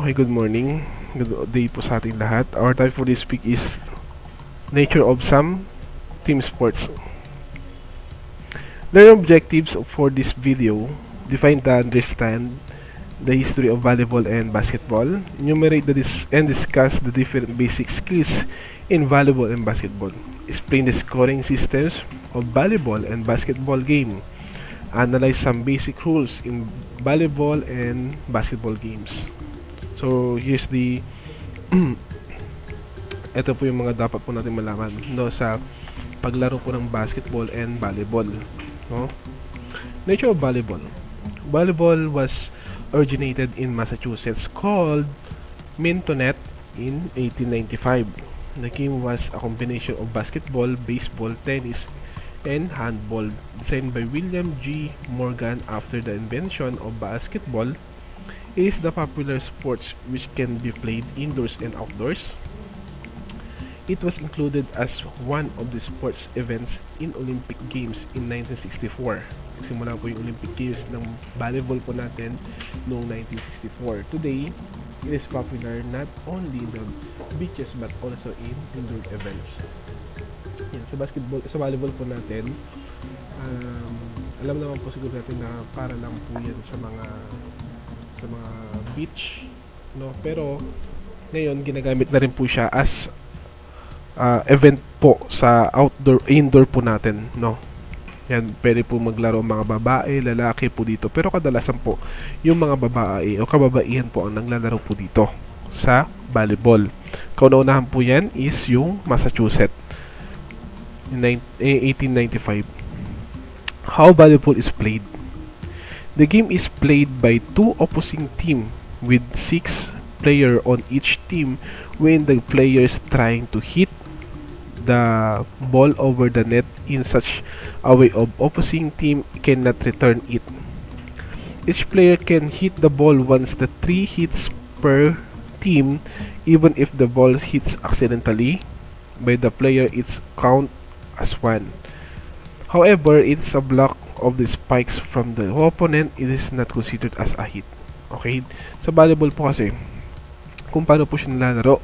Okay, good morning. Good day po sa ating lahat. Our topic for this week is nature of some team sports. Their objectives for this video: define the understand the history of volleyball and basketball, enumerate and discuss the different basic skills in volleyball and basketball, explain the scoring systems of volleyball and basketball game, analyze some basic rules in volleyball and basketball games. So here's the ito po yung mga dapat po natin malaman sa paglaro po ng basketball and volleyball. Nature of volleyball. Volleyball was originated in Massachusetts, called Mintonette, in 1895. The game was a combination of basketball, baseball, tennis, and handball, designed by William G. Morgan after the invention of basketball. Is the popular sports which can be played indoors and outdoors. It was included as one of the sports events in Olympic Games in 1964. Nagsimula po yung Olympic Games ng volleyball po natin noong 1964. Today, it is popular not only in the beaches but also in indoor events. Yan, sa volleyball po natin, alam naman po siguro natin na para lang po yan sa mga beach, pero ngayon ginagamit na rin po siya as event po sa indoor po natin, Yan, pwede po maglaro mga babae, lalaki po dito, pero kadalasan po yung mga babae o kababaihan po ang naglalaro po dito sa volleyball. Kauna-unahan po yan is yung Massachusetts in 1895. How volleyball is played. The game is played by two opposing team with 6 players on each team, when the players trying to hit the ball over the net in such a way of opposing team cannot return it. Each player can hit the ball once, the 3 hits per team. Even if the ball hits accidentally by the player, it's count as 1. However, it's a block of the spikes from the opponent, it is not considered as a hit. Okay? Sa volleyball po kasi, kung paano po siya nilalaro,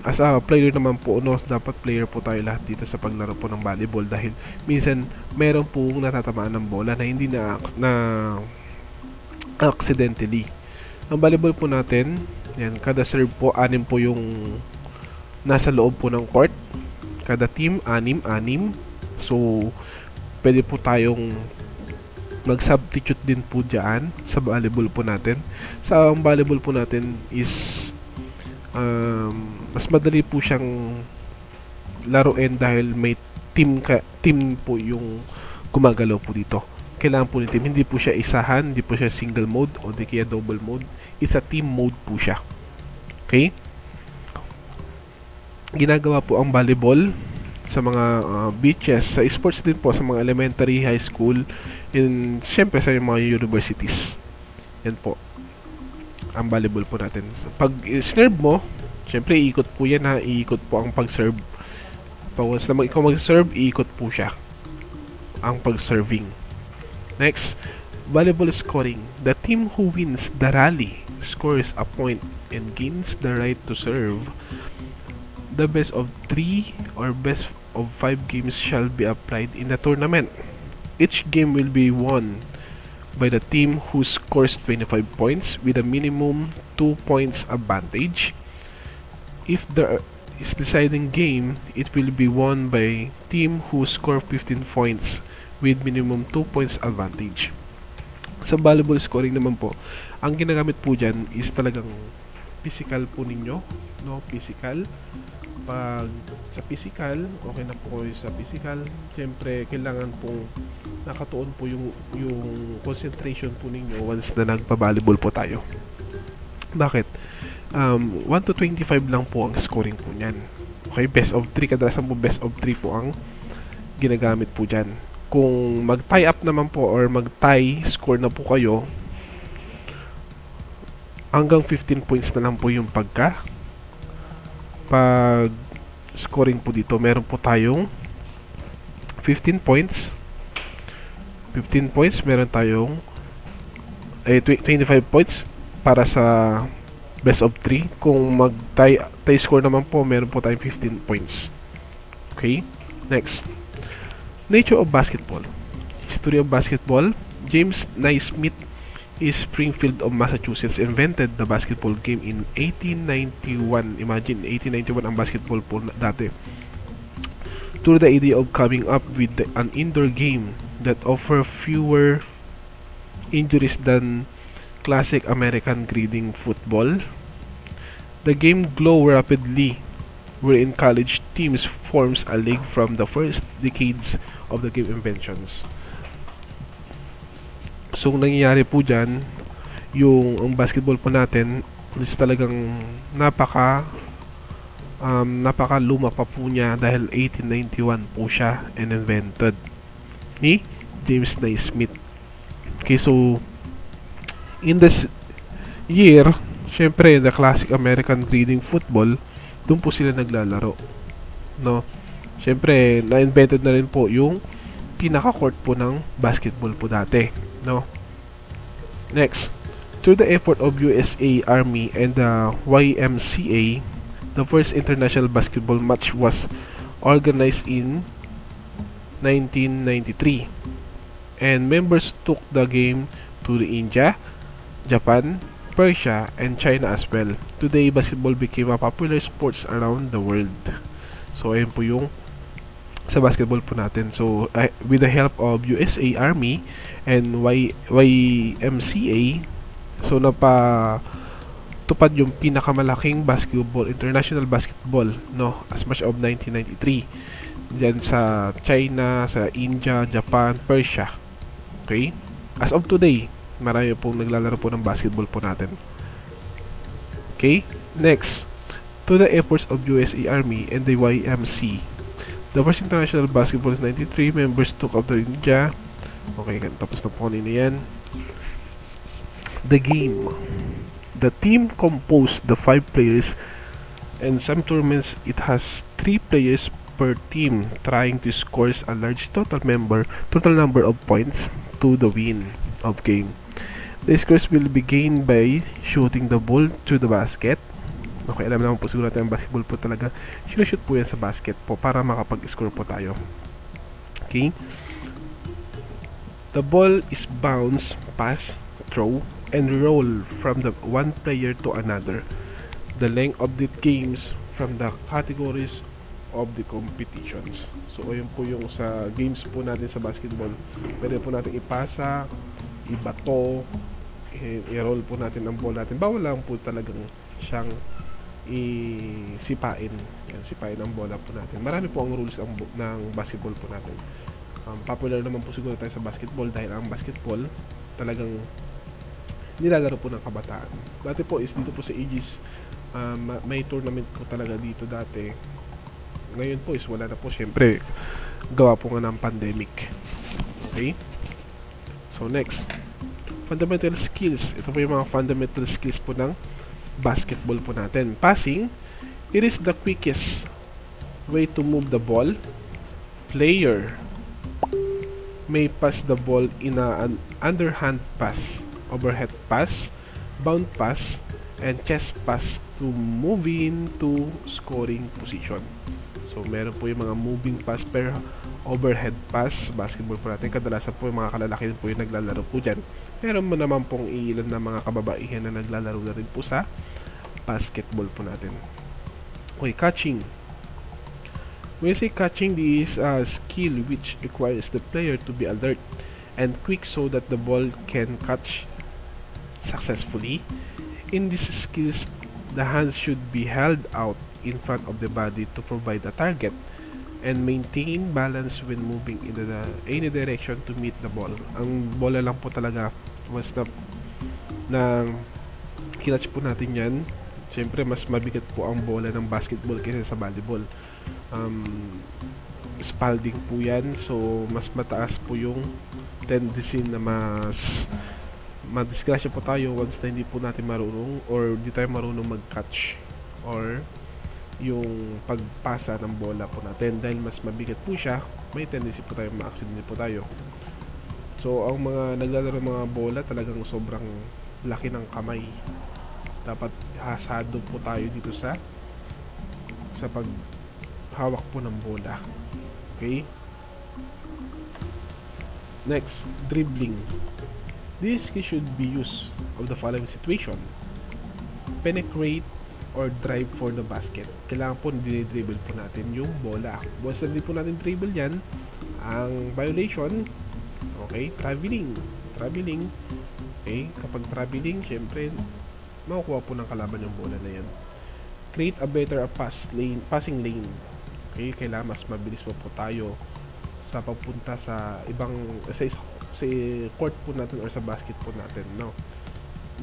as a player naman po, dapat player po tayo lahat dito sa paglaro po ng volleyball, dahil minsan meron po natatamaan ng bola na hindi na accidentally. Ang volleyball po natin, yan, kada serve po, 6 po yung nasa loob po ng court. Kada team, 6. So, pwede po tayong mag-substitute din po dyan sa volleyball po natin. Sa volleyball po natin is mas madali po siyang laruin dahil may team po yung gumagalaw po dito. Kailangan po ni team, hindi po siya isahan, hindi po siya single mode o di kaya double mode. It's a team mode po siya. Okay? Ginagawa po ang volleyball sa mga beaches, sa sports din po, sa mga elementary, high school, and syempre sa mga universities. Yan po ang volleyball po natin. Pag serve mo, syempre iikot po yan, iikot po ang pag-serve. Once na ikaw mag-serve, iikot po siya ang pag-serving. Next, volleyball scoring. The team who wins the rally scores a point and gains the right to serve. The best of 3 or best of 5 games shall be applied in the tournament. Each game will be won by the team who scores 25 points with a minimum 2 points advantage. If there is deciding game, it will be won by team who score 15 points with minimum 2 points advantage. Sa volleyball scoring naman po, ang ginagamit po dyan is talagang physical po ninyo, physical. Pag sa physical, okay na po kayo sa physical. Siyempre, kailangan pong nakatuon po yung concentration po ninyo once na nagpa-volleyball po tayo. Bakit? 1 to 25 lang po ang scoring po niyan. Okay, best of 3. Kadalasan po best of 3 po ang ginagamit po dyan. Kung mag-tie up naman po or mag-tie score na po kayo, hanggang 15 points na lang po yung pag scoring po dito. Meron po tayong 15 points. Meron tayong 25 points para sa best of 3. Kung tie score naman po, meron po tayong 15 points. Okay? Next. Nature of basketball. History of basketball. James Naismith is Springfield of Massachusetts invented the basketball game in 1891. Imagine, 1891 ang basketball po dati. Through the idea of coming up with an indoor game that offer fewer injuries than classic American grading football. The game grew rapidly, wherein college teams forms a league from the first decades of the game inventions. So, nangyayari po dyan, ang basketball po natin is talagang napakaluma pa po niya dahil 1891 po siya invented ni James Naismith. Okay, so in this year, syempre, the classic American grading football, doon po sila naglalaro. No? Syempre, na-invented na rin po yung pinaka-court po ng basketball po dati. No? Next, through the effort of USA Army and the YMCA, the first international basketball match was organized in 1993. And members took the game to India, Japan, Persia, and China as well. Today, basketball became a popular sports around the world. So, ayun po yung sa basketball po natin. So, with the help of USA Army and YMCA, so napatupad yung pinakamalaking international basketball, no, as much of 1993. Diyan sa China, sa India, Japan, Persia. Okay? As of today, marami pong naglalaro po ng basketball po natin. Okay? Next, to the efforts of USA Army and the YMC. The first international basketball is 93. Members took up the India. Okay, tapos na po nila yan. The game. The team composed the 5 players, and some tournaments it has 3 players per team trying to score a large total number of points to the win of game. The scores will be gained by shooting the ball to the basket. Okay, alam naman po siguro natin ang basketball po talaga. Sinushoot po yan sa basket po para makapag-score po tayo. Okay? The ball is bounce, pass, throw, and roll from the one player to another. The length of the games from the categories of the competitions. So, ayun po yung sa games po natin sa basketball. Pwede po natin ipasa, ibato, i-roll po natin ang ball natin. Bawal lang po talagang siyang isipain. Yan, sipain ang bola po natin. Marami po ang rules ng basketball po natin. Popular naman po siguro tayo sa basketball dahil ang basketball talagang nilalaro po ng kabataan. Dati po is dito po sa Aegis, may tournament po talaga dito dati. Ngayon po is wala na po, syempre gawa po nga ng pandemic. Okay? So next, fundamental skills. Ito po yung mga fundamental skills po ng basketball po natin. Passing, it is the quickest way to move the ball. Player may pass the ball in an underhand pass, overhead pass, bound pass, and chest pass to moving to scoring position. So, meron po yung mga moving pass per overhead pass, basketball po natin. Kadalasan po yung mga kalalaki po yung naglalaro po dyan. Meron mo naman pong ilan na mga kababaihan na naglalaro na rin po sa basketball po natin. Okay, catching. When you say catching, this is a skill which requires the player to be alert and quick so that the ball can catch successfully. In these skills, the hands should be held out in front of the body to provide a target and maintain balance when moving in any direction to meet the ball. Ang bola lang po talaga once na kinatch po natin yan, syempre mas mabigat po ang bola ng basketball kaysa sa volleyball. Spalding po yan, so mas mataas po yung tendency na mas madisgrasya po tayo once na hindi po natin marunong or hindi tayo marunong mag-catch or yung pagpasa ng bola po natin. Dahil mas mabigat po siya, may tendency po tayo ma-accident po tayo. So ang mga naglalaro mga bola talagang sobrang laki ng kamay. Dapat hasado po tayo dito sa paghawak po ng bola. Okay? Next, dribbling. This skill should be used of the following situation: penetrate or drive for the basket. Kailangan po dinidribble po natin yung bola. Once na hindi po natin dribble yan, ang violation, okay, traveling. Okay, kapag traveling, syempre makukuha po ng kalaban yung bola na yan. Create a better passing lane. Okay, kailangan mas mabilis po tayo sa pagpunta sa ibang sa court po natin or sa basket po natin, no?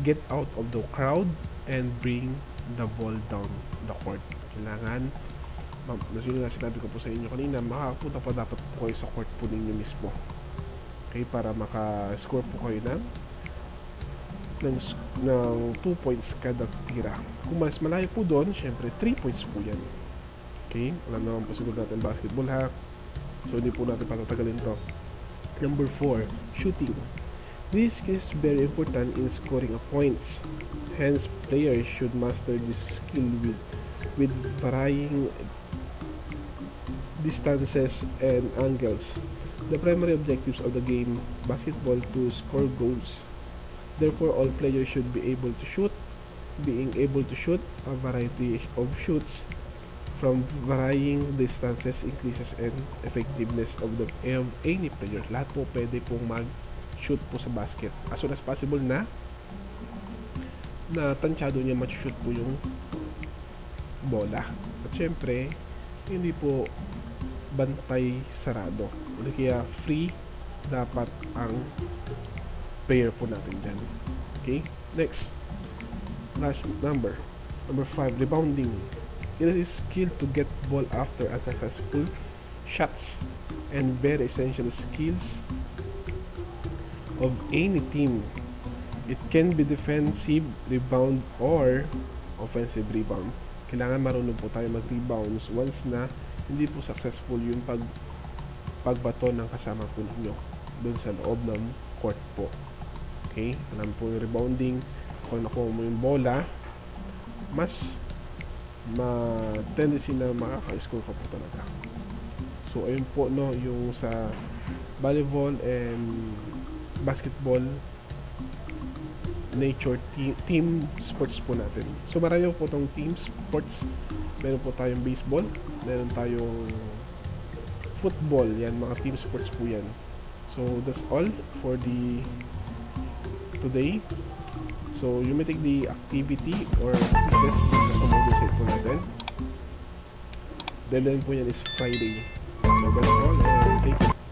Get out of the crowd and bring the ball down the court. Kailangan, yun nga sinabi ko po sa inyo kanina, makapunta po dapat po kayo sa court po ninyo mismo. Okay, para maka-score po kayo ng 2 points kada tira. Kung mas malayo po doon, syempre 3 points po yan. Okay, alam naman po siguro natin basketball, ha? So hindi po natin patatagalin to. Number 4, shooting. This is very important in scoring of points. Hence, players should master this skill with varying distances and angles. The primary objectives of the game, basketball, to score goals. Therefore, all players should be able to shoot. Being able to shoot a variety of shoots from varying distances increases and effectiveness of any player. Lahat po pwede pong mag-shoot po sa basket. As soon as possible na tansyado niya mag-shoot po yung bola. At syempre, hindi po bantay sarado. Kaya free dapat ang player po natin dyan. Okay? Next. Last number 5, rebounding. It is skill to get ball after a successful shots and very essential skills of any team. It can be defensive rebound or offensive rebound. Kailangan marunong po tayo mag-rebounds once na hindi po successful yung pagbato ng kasama po ninyo doon sa loob ng court po. Okay? Alam po yung rebounding, kung nakuha mo yung bola, mas tendency na makaka-score ka po talaga. So ayun po, no, yung sa volleyball and basketball nature team sports po natin. So marami po itong team sports. Meron po tayong baseball, meron tayong football, yan, mga team sports po yan. So that's all for the today. So you may take the activity or pieces sa module set po natin. Deadline po yan is Friday. So that's all, and thank you.